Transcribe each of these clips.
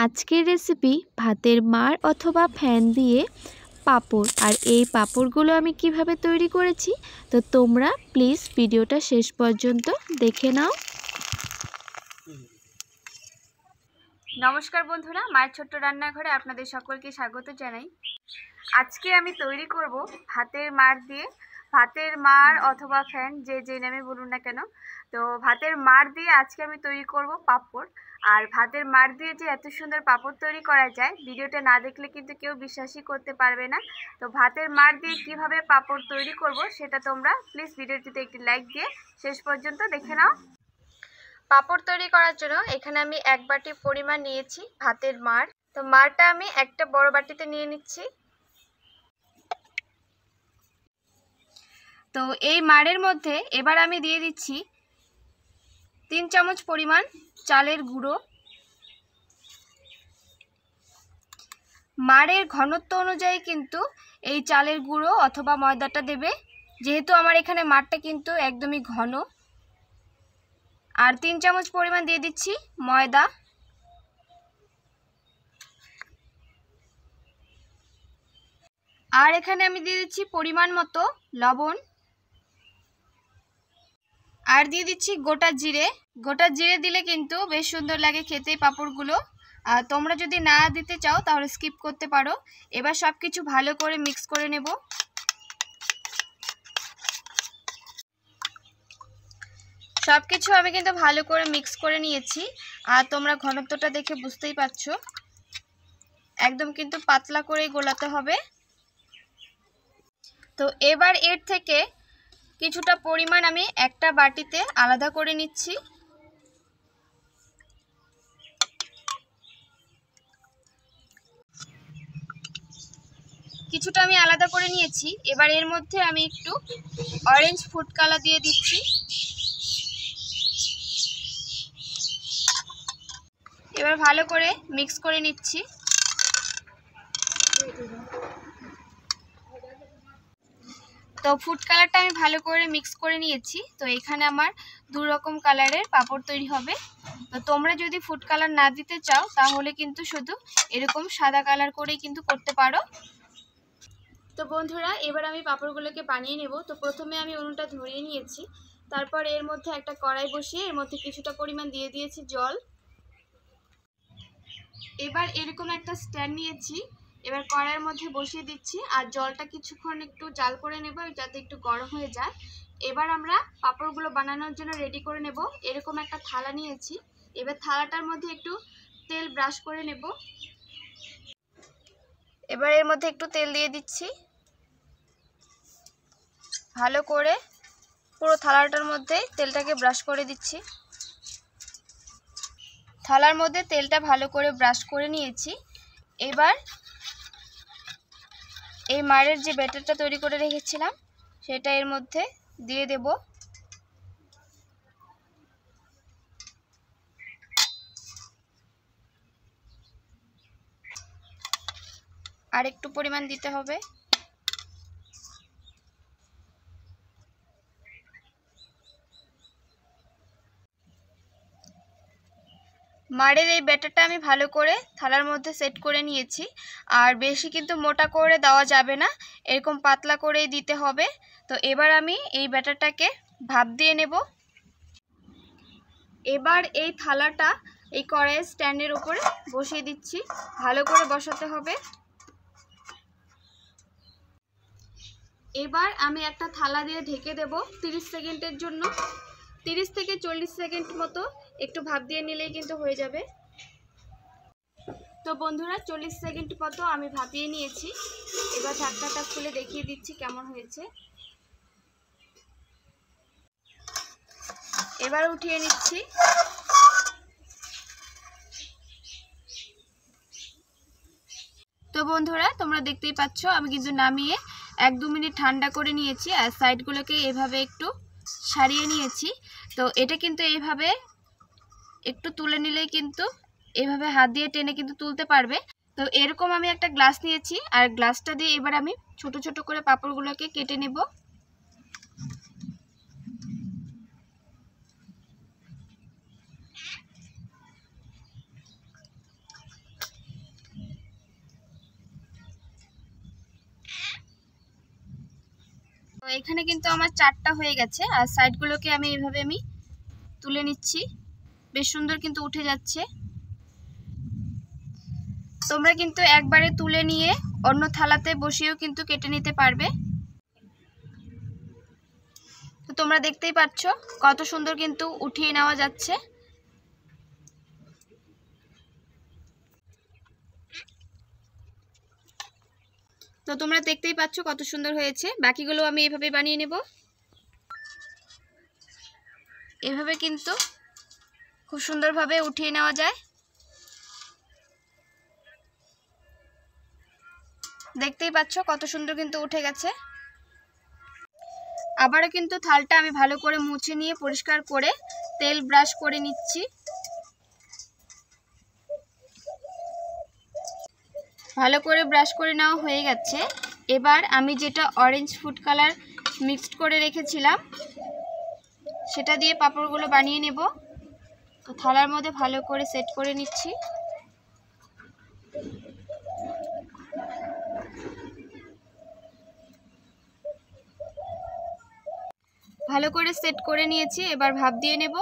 আজকের রেসিপি ভাতের মাড় অথবা ফ্যান দিয়ে পাঁপড়। আর এই পাঁপড়গুলো আমি কিভাবে তৈরি করেছি তো তোমরা প্লিজ ভিডিওটা শেষ পর্যন্ত দেখে নাও। নমস্কার বন্ধুরা, মায়ের ছোট্ট রান্নাঘরে আপনাদের সকলকে স্বাগত জানাই। আজকে আমি তৈরি করব ভাতের মাড় দিয়ে, ভাতের মাড় অথবা ফ্যান যে নামে বলুন না কেন। তো ভাতের মাড় দিয়ে আজকে আমি তৈরি করব পাঁপড়। আর ভাতের মাড় দিয়ে যে এত সুন্দর পাঁপড় তৈরি করা যায়, ভিডিওটা না দেখলে কিন্তু কেউ বিশ্বাসই করতে পারবে না। তো ভাতের মাড় দিয়ে কিভাবে পাঁপড় তৈরি করব সেটা তোমরা প্লিজ ভিডিওটিতে একটি লাইক দিয়ে শেষ পর্যন্ত দেখে নাও। পাঁপড় তৈরি করার জন্য এখানে আমি 1 বাটি পরিমাণ নিয়েছি ভাতের মাড়। তো মাড়টা আমি একটা বড় বাটিতে নিয়ে নিচ্ছি। তো এই মাড়ের মধ্যে এবার আমি দিয়ে দিচ্ছি 3 চামচ পরিমাণ চালের গুঁড়ো। মাড়ের ঘনত্ব অনুযায়ী কিন্তু এই চালের গুঁড়ো অথবা ময়দাটা দেবে, যেহেতু আমার এখানে মাড়টা কিন্তু একদমই ঘন। আর 3 চামচ পরিমাণ দিয়ে দিচ্ছি ময়দা। আর এখানে আমি দিয়ে দিচ্ছি পরিমাণ মতো লবণ। আর দিয়ে দিচ্ছি গোটা জিরে। গোটা জিরে দিলে কিন্তু বেশ সুন্দর লাগে খেতে পাঁপড়গুলো। আর তোমরা যদি না দিতে চাও তাহলে স্কিপ করতে পারো। এবার সব কিছু ভালো করে মিক্স করে নেব। সব কিছু আমি কিন্তু ভালো করে মিক্স করে নিয়েছি। আর তোমরা ঘনত্বটা দেখে বুঝতেই পারছো, একদম কিন্তু পাতলা করেই গোলাতে হবে। তো এবার এর থেকে কিছুটা পরিমাণ আমি একটা বাটিতে আলাদা করে নিচ্ছি। কিছুটা আমি আলাদা করে নিয়েছি। এবার এর মধ্যে আমি একটু অরেঞ্জ ফুড কালার দিয়ে দিচ্ছি। এবার ভালো করে মিক্স করে নিচ্ছি। তো ফুড কালারটা আমি ভালো করে মিক্স করে নিয়েছি। তো এখানে আমার 2 রকম কালারের পাঁপড় তৈরি হবে। তো তোমরা যদি ফুড কালার না দিতে চাও তাহলে কিন্তু শুধু এরকম সাদা কালার করেই কিন্তু করতে পারো। তো বন্ধুরা, এবার আমি পাঁপড়গুলোকে বানিয়ে নেব। তো প্রথমে আমি উনুনটা ধরিয়ে নিয়েছি। তারপর এর মধ্যে একটা কড়াই বসিয়ে এর মধ্যে কিছুটা পরিমাণ দিয়ে দিয়েছি জল। এবার এরকম একটা স্ট্যান্ড নিয়েছি। এবার কড়াইয়ের মধ্যে বসিয়ে দিচ্ছি আর জলটা কিছুক্ষণ একটু জাল করে নেব যাতে একটু গরম হয়ে যায়। এবার আমরা পাঁপড়গুলো বানানোর জন্য রেডি করে নেব। এরকম একটা থালা নিয়েছি। এবার থালাটার মধ্যে একটু তেল ব্রাশ করে নেব। এবার এর মধ্যে একটু তেল দিয়ে দিচ্ছি। ভালো করে পুরো থালাটার মধ্যে তেলটাকে ব্রাশ করে দিচ্ছি। থালার মধ্যে তেলটা ভালো করে ব্রাশ করে নিয়েছি। এবার এই মাড়ের যে ব্যাটারটা তৈরি করে রেখেছিলাম সেটা এর মধ্যে দিয়ে দেব। আর একটু পরিমাণ দিতে হবে। মাড়ের এই ব্যাটারটা আমি ভালো করে থালার মধ্যে সেট করে নিয়েছি। আর বেশি কিন্তু মোটা করে দেওয়া যাবে না, এরকম পাতলা করেই দিতে হবে। তো এবার আমি এই ব্যাটারটাকে ভাপ দিয়ে নেব। এবার এই থালাটা এই কড়াইয়ের স্ট্যান্ডের উপরে বসিয়ে দিচ্ছি। ভালো করে বসাতে হবে। এবার আমি একটা থালা দিয়ে ঢেকে দেব 30 সেকেন্ডের জন্য। 30 থেকে 40 সেকেন্ড মতো একটু ভাপ দিয়ে নিলেই কিন্তু হয়ে যাবে। তো বন্ধুরা, 40 সেকেন্ড মতো আমি ভাপিয়ে নিয়েছি। এবার ঢাকনাটা খুলে দেখিয়ে দিচ্ছি কেমন হয়েছে। এবার উঠিয়ে নিচ্ছি। তো বন্ধুরা, তোমরা দেখতেই পাচ্ছ আমি কিন্তু নামিয়ে 1-2 মিনিট ঠান্ডা করে নিয়েছি। আর সাইডগুলোকে এভাবে একটু সারিয়ে নিয়েছি। তো এটা কিন্তু এইভাবে একটু তুলে নিলেই কিন্তু এইভাবে হাত দিয়ে টেনে কিন্তু তুলতে পারবে। তো এরকম আমি একটা গ্লাস নিয়েছি আর গ্লাসটা দিয়ে এবার আমি ছোট ছোট করে পাঁপড়গুলোকে কেটে নেব। তো এখানে কিন্তু আমার 4টা হয়ে গেছে, আর সাইডগুলোকে আমি এইভাবে তুলে নিচ্ছি। বেশ সুন্দর কিন্তু উঠে যাচ্ছে। তোমরা কিন্তু একবারে তুলে নিয়ে অন্য থালাতে বসিয়েও কিন্তু কেটে নিতে পারবে। তো তোমরা দেখতেই পাচ্ছ কত সুন্দর কিন্তু উঠিয়ে নেওয়া যাচ্ছে। তো তোমরা দেখতেই পাচ্ছ কত সুন্দর হয়েছে। বাকিগুলো আমি এইভাবে বানিয়ে নেব। এভাবে কিন্তু খুব সুন্দরভাবে উঠিয়ে নেওয়া যায়। দেখতেই পাচ্ছ কত সুন্দর কিন্তু উঠে গেছে। আবারও কিন্তু থালটা আমি ভালো করে মুছে নিয়ে পরিষ্কার করে তেল ব্রাশ করে নিচ্ছি। ভালো করে ব্রাশ করে নেওয়া হয়ে গেছে। এবার আমি যেটা অরেঞ্জ ফুড কালার মিক্সড করে রেখেছিলাম সেটা দিয়ে পাঁপড়গুলো বানিয়ে নেব। তো থালার মধ্যে ভালো করে সেট করে নিচ্ছি। ভালো করে সেট করে নিয়েছি, এবার ভাপ দিয়ে নেব।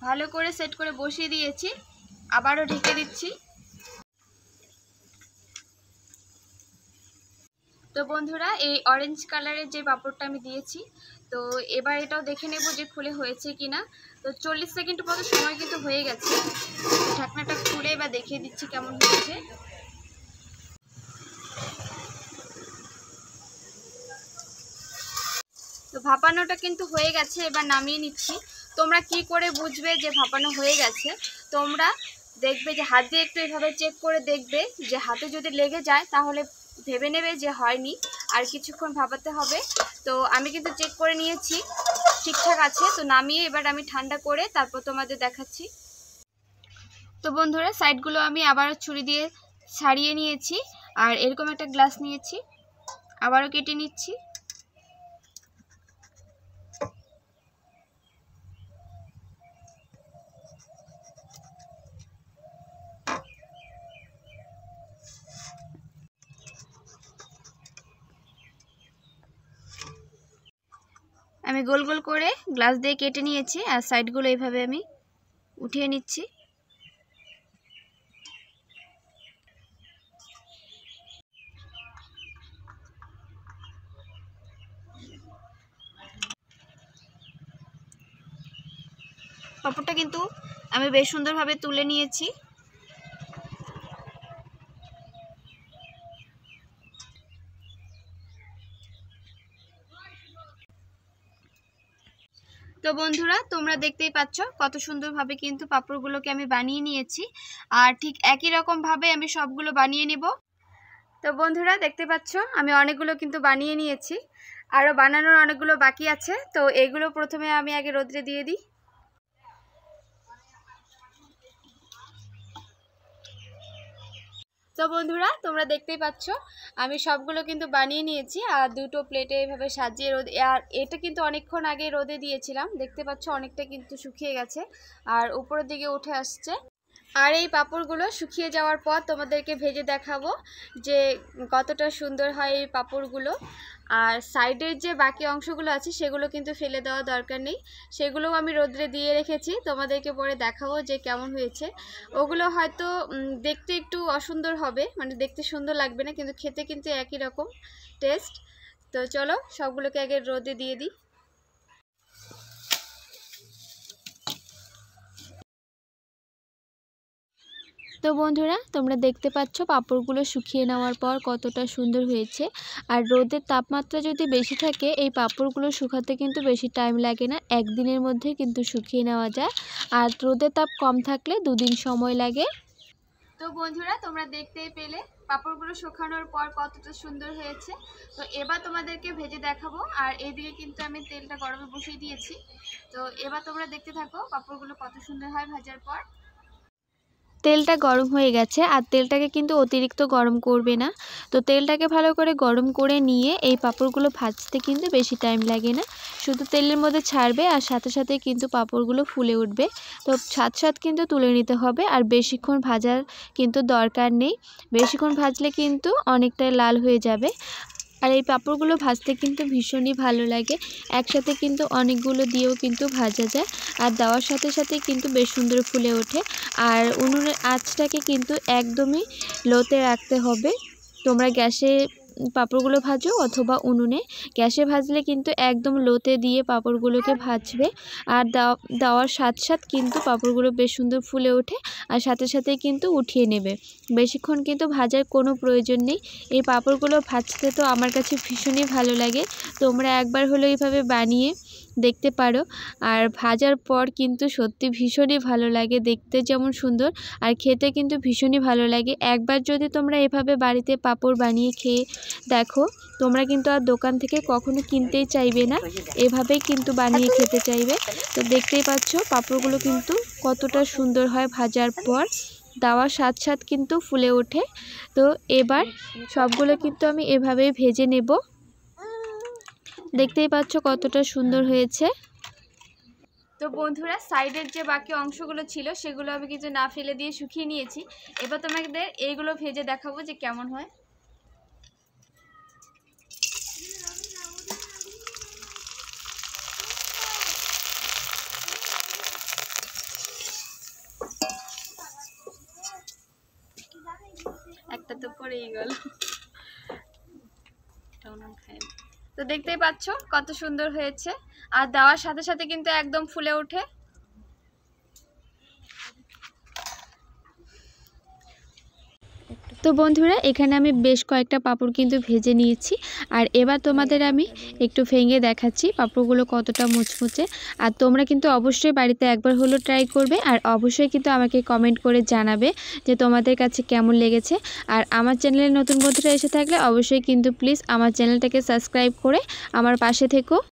ভালো করে সেট করে বসিয়ে দিয়েছি, আবারও ঢেকে দিচ্ছি। তো বন্ধুরা, এই অরেঞ্জ কালারের যে পাঁপড়টা আমি দিয়েছি, তো এবার এটাও দেখে নেব যে খুলে হয়েছে কিনা। তো 40 সেকেন্ড মতো সময় কিন্তু হয়ে গেছে। ঢাকনাটা খুলে এবার দেখিয়ে দিচ্ছি কেমন হয়েছে। তো ভাপানোটা কিন্তু হয়ে গেছে, এবার নামিয়ে নিচ্ছি। তোমরা কি করে বুঝবে যে ভাপানো হয়ে গেছে? তোমরা দেখবে যে হাত দিয়ে একটু এভাবে চেক করে দেখবে, যে হাতে যদি লেগে যায় তাহলে ভেবে নেবে যে হয়নি, আর কিছুক্ষণ ভাপাতে হবে। তো আমি কিন্তু চেক করে নিয়েছি, ঠিকঠাক আছে। তো নামিয়ে এবার আমি ঠান্ডা করে তারপর তোমাদের দেখাচ্ছি। তো বন্ধুরা, সাইডগুলো আমি আবারও ছুরি দিয়ে ছাড়িয়ে নিয়েছি, আর এরকম একটা গ্লাস নিয়েছি, আবারও কেটে নিচ্ছি। আমি গোল গোল করে গ্লাস দিয়ে কেটে নিয়েছি, আর সাইডগুলো এইভাবে আমি উঠিয়ে নিচ্ছি। পাঁপড়টা কিন্তু আমি বেশ সুন্দরভাবে তুলে নিয়েছি। তো বন্ধুরা, তোমরা দেখতেই পাচ্ছ কত সুন্দরভাবে কিন্তু পাঁপড়গুলোকে আমি বানিয়ে নিয়েছি, আর ঠিক একই রকমভাবে আমি সবগুলো বানিয়ে নেব। তো বন্ধুরা, দেখতে পাচ্ছ আমি অনেকগুলো কিন্তু বানিয়ে নিয়েছি, আরও বানানোর অনেকগুলো বাকি আছে। তো এগুলো প্রথমে আমি আগে রোদ্রে দিয়ে দিই। তো বন্ধুরা, তোমরা দেখতেই পাচ্ছ আমি সবগুলো কিন্তু বানিয়ে নিয়েছি, আর দুটো প্লেটে এইভাবে সাজিয়ে রোদে, আর এটা কিন্তু অনেকক্ষণ আগে রোদে দিয়েছিলাম। দেখতে পাচ্ছ অনেকটা কিন্তু শুকিয়ে গেছে, আর উপরের দিকে উঠে আসছে। আর এই পাঁপড়গুলো শুকিয়ে যাওয়ার পর তোমাদেরকে ভেজে দেখাবো যে কতটা সুন্দর হয় এই পাঁপড়গুলো। আর সাইডের যে বাকি অংশগুলো আছে সেগুলো কিন্তু ফেলে দেওয়া দরকার নেই, সেগুলোও আমি রোদ্রে দিয়ে রেখেছি, তোমাদেরকে পরে দেখাবো যে কেমন হয়েছে। ওগুলো হয়তো দেখতে একটু অসুন্দর হবে, মানে দেখতে সুন্দর লাগবে না, কিন্তু খেতে কিন্তু একই রকম টেস্ট। তো চলো সবগুলোকে আগে রোদে দিয়ে দিই। তো বন্ধুরা, তোমরা দেখতে পাচ্ছ পাঁপড়গুলো শুকিয়ে নেওয়ার পর কতটা সুন্দর হয়েছে। আর রোদের তাপমাত্রা যদি বেশি থাকে এই পাঁপড়গুলো শুকাতে কিন্তু বেশি টাইম লাগে না, একদিনের মধ্যে কিন্তু শুকিয়ে নেওয়া যায়। আর রোদের তাপ কম থাকলে 2 দিন সময় লাগে। তো বন্ধুরা, তোমরা দেখতেই পেলে পাঁপড়গুলো শুকানোর পর কতটা সুন্দর হয়েছে। তো এবার তোমাদেরকে ভেজে দেখাবো, আর এইদিকে কিন্তু আমি তেলটা গরমে বসিয়ে দিয়েছি। তো এবার তোমরা দেখতে থাকো পাঁপড়গুলো কত সুন্দর হয় ভাজার পর। তেলটা গরম হয়ে গেছে, আর তেলটাকে কিন্তু অতিরিক্ত গরম করবে না। তো তেলটাকে ভালো করে গরম করে নিয়ে এই পাঁপড়গুলো ভাজতে কিন্তু বেশি টাইম লাগে না, শুধু তেলের মধ্যে ছাড়বে আর সাথে সাথে কিন্তু পাঁপড়গুলো ফুলে উঠবে। তো সাথে কিন্তু তুলে নিতে হবে, আর বেশিক্ষণ ভাজার কিন্তু দরকার নেই, বেশিক্ষণ ভাজলে কিন্তু অনেকটাই লাল হয়ে যাবে। আর এই পাঁপড়গুলো ভাজতে কিন্তু ভীষণই ভালো লাগে, একসাথে কিন্তু অনেকগুলো দিয়েও কিন্তু ভাজা যায়, আর দেওয়ার সাথে সাথে কিন্তু বেশ সুন্দর ফুলে ওঠে। আর উনুনের আঁচটাকে কিন্তু একদমই লোতে রাখতে হবে। তোমরা গ্যাসে পাঁপড়গুলো ভাজো অথবা উনুনে, গ্যাসে ভাজলে কিন্তু একদম লোতে দিয়ে পাঁপড়গুলোকে ভাজবে, আর দেওয়ার সাথে কিন্তু পাঁপড়গুলো বেশ সুন্দর ফুলে ওঠে, আর সাথে সাথে কিন্তু উঠিয়ে নেবে। বেশিক্ষণ কিন্তু ভাজার কোনো প্রয়োজন নেই। এই পাঁপড়গুলো ভাজতে তো আমার কাছে ভীষণই ভালো লাগে, তোমরা একবার হলেও এইভাবে বানিয়ে দেখতে পারো। আর ভাজার পর কিন্তু সত্যি ভীষণই ভালো লাগে, দেখতে যেমন সুন্দর আর খেতে কিন্তু ভীষণই ভালো লাগে। একবার যদি তোমরা এভাবে বাড়িতে পাঁপড় বানিয়ে খেয়ে দেখো, তোমরা কিন্তু আর দোকান থেকে কখনো কিনতেই চাইবে না, এভাবেই কিন্তু বানিয়ে খেতে চাইবে। তো দেখতেই পাচ্ছ পাঁপড়গুলো কিন্তু কতটা সুন্দর হয় ভাজার পর, দেওয়ার সাথে কিন্তু ফুলে ওঠে। তো এবার সবগুলো কিন্তু আমি এভাবেই ভেজে নেব। দেখতেই পাচ্ছ কতটা সুন্দর হয়েছে। তো বন্ধুরা, সাইডের যে বাকি অংশগুলো ছিল সেগুলো আমি কিছু না ফেলে দিয়ে শুকিয়ে নিয়েছি। এবার তোমাদের এইগুলো ভেজে দেখাবো যে কেমন হয়। একটা তো পড়েই গেল। তো দেখতেই পাচ্ছ কত সুন্দর হয়েছে, আর দেওয়ার সাথে সাথে কিন্তু একদম ফুলে ওঠে। তো বন্ধুরা, এখানে আমি বেশ কয়েকটা পাঁপড় কিন্তু ভেজে নিয়েছি, আর এবার তোমাদের আমি একটু ভেঙে দেখাচ্ছি পাঁপড়গুলো কতটা মুচমুচে। আর তোমরা কিন্তু অবশ্যই বাড়িতে একবার হলো ট্রাই করবে, আর অবশ্যই কিন্তু আমাকে কমেন্ট করে জানাবে যে তোমাদের কাছে কেমন লেগেছে। আর আমার চ্যানেলে নতুন বন্ধুরা এসে থাকলে অবশ্যই কিন্তু প্লিজ আমার চ্যানেলটাকে সাবস্ক্রাইব করে আমার পাশে থেকো।